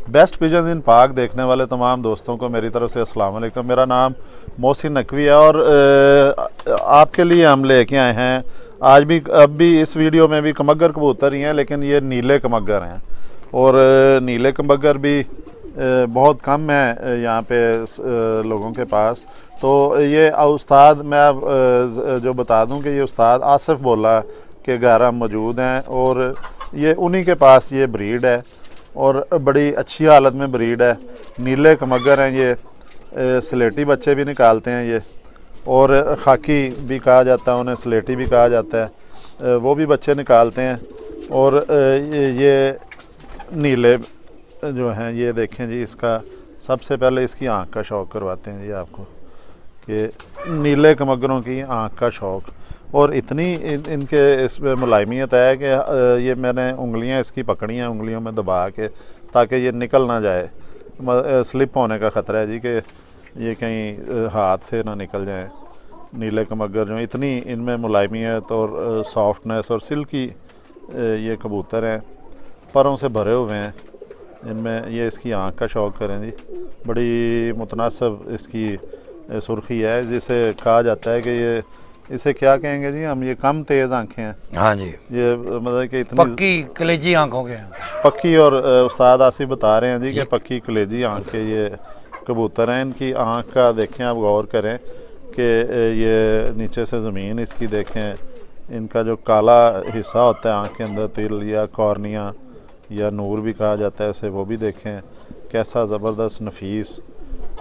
Best pigeon इन पाक देखने वाले तमाम दोस्तों को मेरी तरफ से अस्सलाम वालेकुम। मेरा नाम मोहसिन नकवी है और आपके लिए हम लेके आए हैं आज भी, अब भी इस वीडियो में भी कमगर कबूतर ही हैं, लेकिन ये नीले कमगर हैं और नीले कमगर भी बहुत कम है यहाँ पे लोगों के पास। तो ये उस्ताद, मैं अब जो बता दूं कि ये उस्ताद आसिफ बोला के घर हम मौजूद हैं और ये उन्हीं के पास ये ब्रीड है और बड़ी अच्छी हालत में ब्रीड है। नीले कमगर हैं ये, स्लेटी बच्चे भी निकालते हैं ये, और खाकी भी कहा जाता है उन्हें, स्लेटी भी कहा जाता है, वो भी बच्चे निकालते हैं। और ये नीले जो हैं, ये देखें जी, इसका सबसे पहले इसकी आँख का शौक़ करवाते हैं जी आपको कि नीले कमगरों की आँख का शौक़। और इतनी इनके इसमें मुलायमियत है कि ये मैंने उंगलियां इसकी पकड़ी हैं, उंगलियों में दबा के, ताकि ये निकल ना जाए। स्लिप होने का ख़तरा है जी कि ये कहीं हाथ से ना निकल जाए। नीले कमगर जो इतनी इनमें मुलायमियत और सॉफ्टनेस और सिल्की ये कबूतर हैं, परों से भरे हुए हैं इनमें। ये इसकी आँख का शौक़ करें जी, बड़ी मुतनासिब इसकी सुर्खी है, जिसे कहा जाता है कि ये, इसे क्या कहेंगे जी हम, ये कम तेज़ आंखें हैं। हाँ जी, ये मतलब कि इतनी पक्की कलेजी आंखों के पक्की। और उस्ताद आसिफ बता रहे हैं जी कि पक्की कलेजी आंखें ये कबूतर हैं। इनकी आंख का देखें, आप गौर करें कि ये नीचे से ज़मीन इसकी देखें, इनका जो काला हिस्सा होता है आँख के अंदर, तिल या कॉर्निया या नूर भी कहा जाता है इसे, वो भी देखें कैसा ज़बरदस्त नफीस।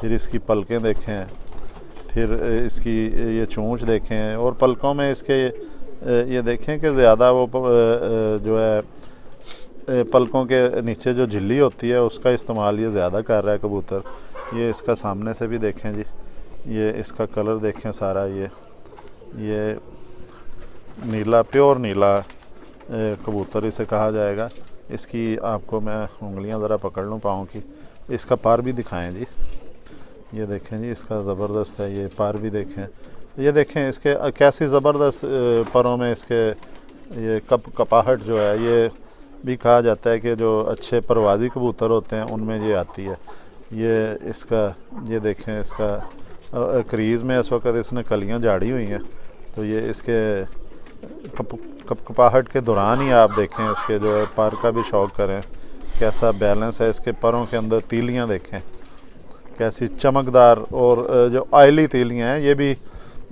फिर इसकी पलकें देखें, फिर इसकी ये चोंच देखें, और पलकों में इसके ये देखें कि ज़्यादा वो जो है पलकों के नीचे जो झिल्ली होती है उसका इस्तेमाल ये ज़्यादा कर रहा है कबूतर। ये इसका सामने से भी देखें जी, ये इसका कलर देखें सारा, ये नीला, प्योर नीला कबूतर इसे कहा जाएगा। इसकी आपको मैं उंगलियां ज़रा पकड़ लूँ पाँव की, इसका पर भी दिखाएं जी, ये देखें जी, इसका ज़बरदस्त है। ये पर भी देखें, ये देखें इसके कैसी ज़बरदस्त परों में इसके ये कपाहट जो है, ये भी कहा जाता है कि जो अच्छे परवाज़ी कबूतर होते हैं उनमें ये आती है। ये इसका, ये देखें इसका क्रीज़ में इस वक्त इसने कलियां झाड़ी हुई हैं, तो ये इसके कपाहट के दौरान ही आप देखें इसके जो है पर का भी शौक़ करें, कैसा बैलेंस है इसके परों के अंदर। तीलियाँ देखें कैसी चमकदार, और जो ऑयली तीलियाँ हैं, ये भी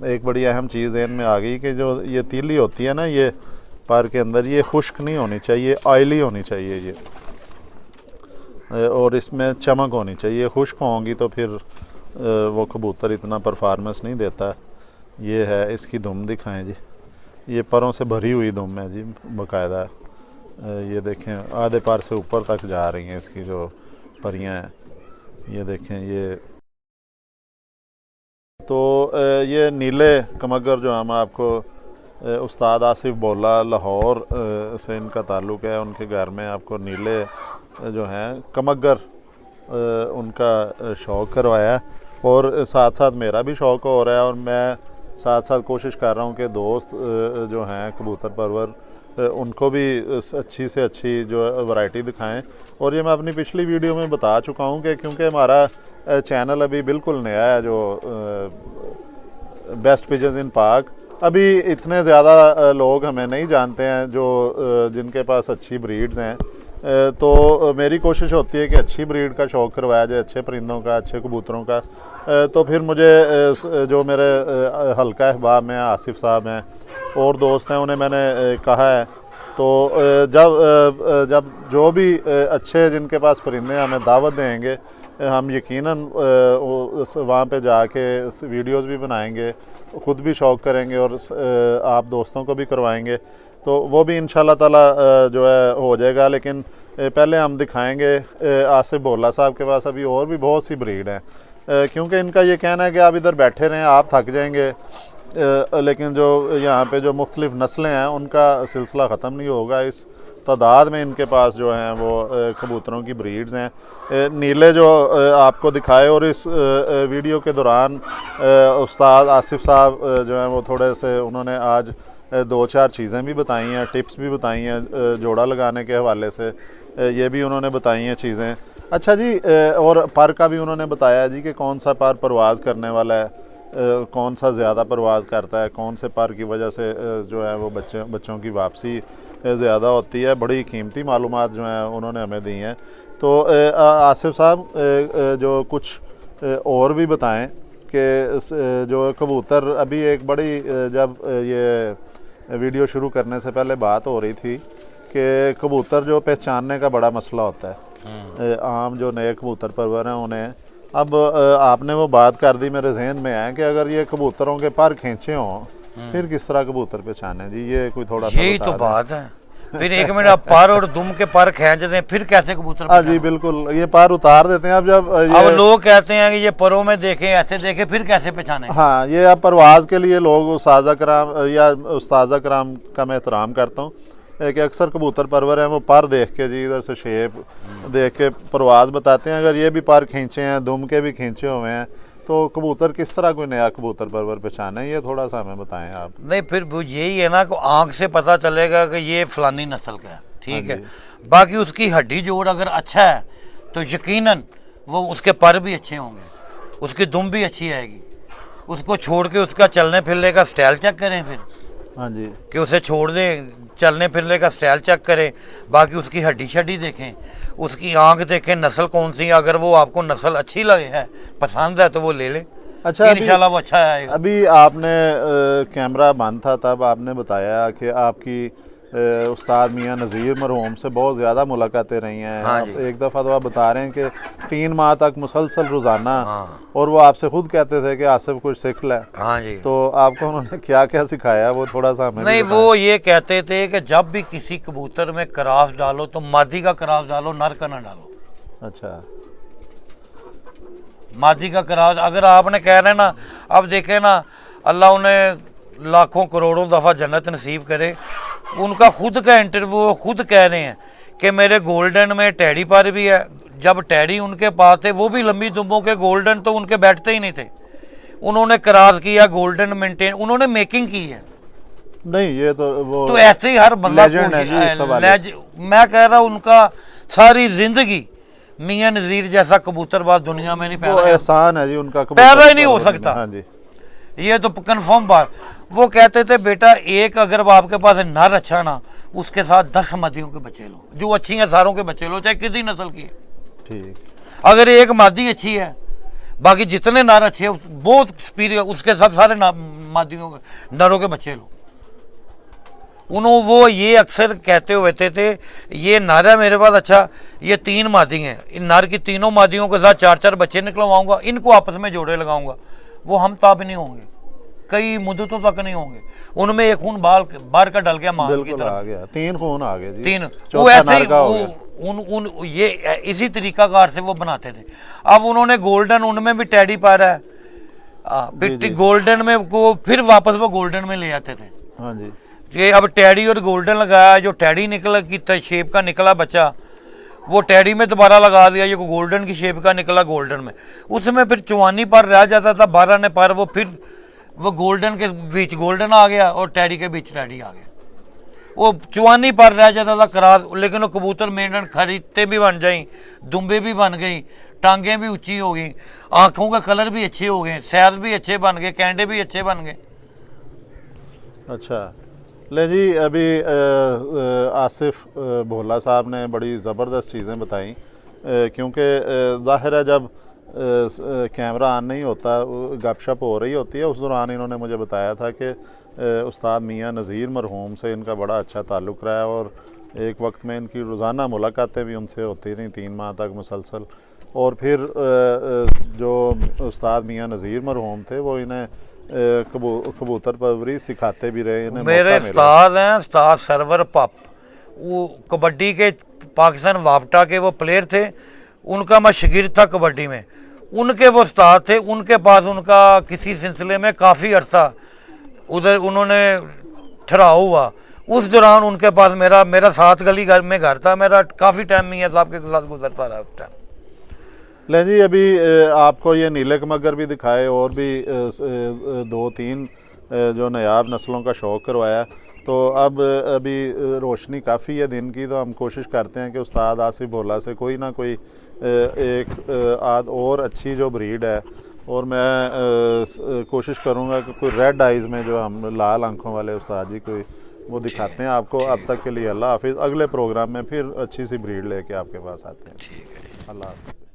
एक बड़ी अहम चीज़ इनमें आ गई कि जो ये तीली होती है ना, ये पर के अंदर, ये खुश्क नहीं होनी चाहिए, ऑयली होनी चाहिए ये, और इसमें चमक होनी चाहिए। खुश्क होंगी तो फिर वो कबूतर इतना परफॉर्मेंस नहीं देता। ये है इसकी दुम दिखाएं जी, ये परों से भरी हुई दुम है जी बाकायदा। ये देखें आधे पर से ऊपर तक जा रही हैं इसकी जो परियां हैं, ये देखें। ये तो ये नीले कमगर जो हम आपको उस्ताद आसिफ बोला, लाहौर से इनका ताल्लुक़ है, उनके घर में आपको नीले जो हैं कमगर उनका शौक़ करवाया, और साथ साथ मेरा भी शौक़ हो रहा है, और मैं साथ साथ कोशिश कर रहा हूँ कि दोस्त जो हैं कबूतर परवर उनको भी अच्छी से अच्छी जो वैरायटी दिखाएं। और ये मैं अपनी पिछली वीडियो में बता चुका हूँ कि क्योंकि हमारा चैनल अभी बिल्कुल नया है, जो बेस्ट पिजन्स इन पाक, अभी इतने ज़्यादा लोग हमें नहीं जानते हैं जो जिनके पास अच्छी ब्रीड्स हैं। तो मेरी कोशिश होती है कि अच्छी ब्रीड का शौक़ करवाया जाए, अच्छे परिंदों का, अच्छे कबूतरों का। तो फिर मुझे जो मेरे हल्का अहबाब में आसिफ साहब हैं और दोस्त हैं, उन्हें मैंने कहा है, तो जब जो भी अच्छे जिनके पास परिंदे हमें दावत देंगे, हम यकीनन वहाँ पे जाके वीडियोस भी बनाएंगे, ख़ुद भी शौक़ करेंगे और आप दोस्तों को भी करवाएंगे, तो वो भी इंशाल्लाह ताला जो है हो जाएगा। लेकिन पहले हम दिखाएंगे आसिफ बोला साहब के पास अभी और भी बहुत सी ब्रीड हैं, क्योंकि इनका ये कहना है कि आप इधर बैठे रहें, आप थक जाएंगे, लेकिन जो यहाँ पे जो मुख्तलिफ़ नस्लें हैं उनका सिलसिला ख़त्म नहीं होगा। इस तादाद में इनके पास जो हैं वो कबूतरों की ब्रीड्स हैं। नीले जो आपको दिखाए, और इस वीडियो के दौरान उस्ताद आसिफ साहब जो हैं वो थोड़े से उन्होंने आज दो चार चीज़ें भी बताई हैं, टिप्स भी बताई हैं जोड़ा लगाने के हवाले से, ये भी उन्होंने बताई हैं चीज़ें। अच्छा जी, और पर का भी उन्होंने बताया जी कि कौन सा पर परवाज़ करने वाला है, कौन सा ज़्यादा परवाज़ करता है, कौन से पर की वजह से जो है वो बच्चों की वापसी ज़्यादा होती है। बड़ी कीमती मालूमात जो हैं उन्होंने हमें दी हैं। तो आसिफ साहब, जो कुछ और भी बताएं कि जो कबूतर अभी एक बड़ी जब ये वीडियो शुरू करने से पहले बात हो रही थी कि कबूतर जो पहचानने का बड़ा मसला होता है, आम जो नए कबूतर परवर हैं उन्हें, अब आपने वो बात कर दी, मेरे जहन में है कि अगर ये कबूतरों के पर खींचे हों फिर किस तरह कबूतर पहचाने जी, ये कोई थोड़ा सा यही तो बात है। फिर एक मिनट आप पर और दुम के पर खींच दें फिर कैसे कबूतर? हाँ जी बिल्कुल, ये पर उतार देते हैं अब जब अब लोग कहते हैं कि ये परों में देखें, ऐसे देखें, फिर कैसे पहचाने? हाँ, ये अब परवाज़ के लिए लोग उस्ताज़ा कराम या उस्ताज़ा कराम का मैं एहतराम करता हूँ कि अक्सर कबूतर परवर हैं वो पर देख के जी, इधर से शेप देख के परवाज़ बताते हैं। अगर ये भी पर खींचे हैं, दुम के भी खींचे हुए हैं, तो कबूतर किस तरह कोई नया कबूतर परवर पहचाने, ये थोड़ा सा हमें बताएं आप। नहीं, फिर वो यही है ना कि आँख से पता चलेगा कि ये फलानी नस्ल का है, ठीक है। बाकी उसकी हड्डी जोड़ अगर अच्छा है तो यकीनन वो उसके पर भी अच्छे होंगे, उसकी दुम भी अच्छी आएगी। उसको छोड़ के उसका चलने फिरने का स्टाइल चेक करें फिर, हाँ जी, कि उसे छोड़ दें, चलने फिरने का स्टाइल चेक करें। बाकी उसकी हड्डी शड्डी देखें, उसकी आंख देखें, नस्ल कौन सी। अगर वो आपको नस्ल अच्छी लगे है, पसंद है, तो वो ले लें। अच्छा, इंशाल्लाह वो अच्छा आएगा। अभी आपने कैमरा बंद था तब आपने बताया कि आपकी उस्ताद मियाँ नज़ीर मरहूम से बहुत ज़्यादा मुलाकातें रही हैं। हाँ आप एक दफ़ा तो आप बता रहे हैं कि 3 माह तक मुसलसल रोज़ाना, हाँ। और वो आपसे खुद कहते थे कि आसिफ कुछ सीख ले। हाँ जी। तो आपको उन्होंने क्या क्या सिखाया वो थोड़ा सा हमें नहीं, वो ये कहते थे कि जब भी किसी कबूतर में क्रॉस डालो तो मादी का क्रॉस डालो, नर का ना डालो। अच्छा, मादी का क्रॉस अगर आपने कह रहे ना, अब देखे ना, अल्लाह उन्हें लाखों करोड़ों दफ़ा जन्नत नसीब करे। उनका खुद का इंटरव्यू, वो खुद कह रहे हैं कि मेरे गोल्डन में टैडी पर भी है। जब टैडी उनके पास थे वो भी लंबी दुम्बों के, गोल्डन तो उनके बैठते ही नहीं थे। उन्होंने क्रॉस किया, गोल्डन मेंटेन, उन्होंने मेकिंग की है। नहीं ये तो वो तो ऐसे ही हर बंदा मैं कह रहा हूँ उनका सारी जिंदगी मियां नज़ीर जैसा कबूतरबाज दुनिया में नहीं पैदा, एहसान है जी उनका, पैदा ही नहीं हो सकता। हाँ जी, ये तो कंफर्म बात। वो कहते थे बेटा, एक अगर आपके पास नर अच्छा ना, उसके साथ 10 मादियों के बच्चे लो, जो अच्छी हैं सारों के बच्चे लो, चाहे किसी नस्ल की है। ठीक, अगर एक मादी अच्छी है, बाकी जितने नर अच्छे हैं बहुत सुपीरियर, उसके सब सारे मादियों के नरों के बच्चे लो। उन्होंने वो ये अक्सर कहते हुए थे ये नर है मेरे पास, अच्छा ये 3 मादी हैं, इन नर की तीनों मादियों के साथ 4-4 बच्चे निकलवाऊंगा, इनको आपस में जोड़े लगाऊंगा, वो हम ताब नहीं होंगे, कई मुद्दतों तक नहीं होंगे। उनमें एक खून बाहर का डल गया मां की तरफ, आ गया 3 खून आ गए जी, 3। वो ऐसे ही ये इसी तरीकाकार से वो बनाते थे। अब उन्होंने गोल्डन, उनमें भी टैडी पा रहा है, फिर गोल्डन में को फिर वापस वो गोल्डन में ले आते थे। हाँ जी, ये अब टैडी और गोल्डन लगाया, जो टैडी निकला की शेप का निकला बच्चा, वो टैडी में दोबारा लगा दिया, ये गोल्डन की शेप का निकला गोल्डन में। उसमें फिर चुवानी पर रह जाता था 12 ने पर, वो फिर वो गोल्डन के बीच गोल्डन आ गया और टैडी के बीच टैडी आ गया। वो चुवानी पर रह जाता था करार, लेकिन वो कबूतर मेंढन खरीदते भी बन जाई, दुम्बे भी बन गई, टांगें भी ऊंची हो गई, आँखों का कलर भी अच्छे हो गए, सैर भी अच्छे बन गए, कैंडे भी अच्छे बन गए। अच्छा ले जी, अभी आसिफ भोला साहब ने बड़ी ज़बरदस्त चीज़ें बताई, क्योंकि ज़ाहिर है जब कैमरा ऑन नहीं होता, गपशप हो रही होती है, उस दौरान इन्होंने मुझे बताया था कि उस्ताद मियाँ नज़ीर मरहूम से इनका बड़ा अच्छा ताल्लुक़ रहा है, और एक वक्त में इनकी रोज़ाना मुलाकातें भी उनसे होती रहीं 3 माह तक मुसलसल। और फिर जो उस्ताद मियाँ नज़ीर मरहूम थे वो इन्हें कबूतर परवरी सिखाते भी रहे। मेरे उस्ताद हैं उस्ताद सरवर पप, वो कबड्डी के पाकिस्तान वापटा के वो प्लेयर थे, उनका मैं शागिर्द था कबड्डी में, उनके वो उस्ताद थे। उनके पास उनका किसी सिलसिले में काफ़ी अर्सा उधर उन्होंने ठहराव हुआ, उस दौरान उनके पास मेरा 7 गली घर में घर था, मेरा काफ़ी टाइम मियां साहब के साथ गुजरता रहा उस टाइम। ले जी, अभी आपको ये नीले कमगर भी दिखाए और भी 2-3 जो नयाब नस्लों का शौक़ करवाया। तो अब अभी रोशनी काफ़ी है दिन की, तो हम कोशिश करते हैं कि उस्ताद आसिफ भोला से कोई ना कोई एक आध और अच्छी जो ब्रीड है, और मैं कोशिश करूँगा कि कोई रेड आइज़ में जो हम लाल आंखों वाले उस्ताद जी कोई वो दिखाते हैं आपको। अब तक के लिए अल्लाह हाफिज़। अगले प्रोग्राम में फिर अच्छी सी ब्रीड लेके आपके पास आते हैं। ठीक है। अल्लाह हाफिज़।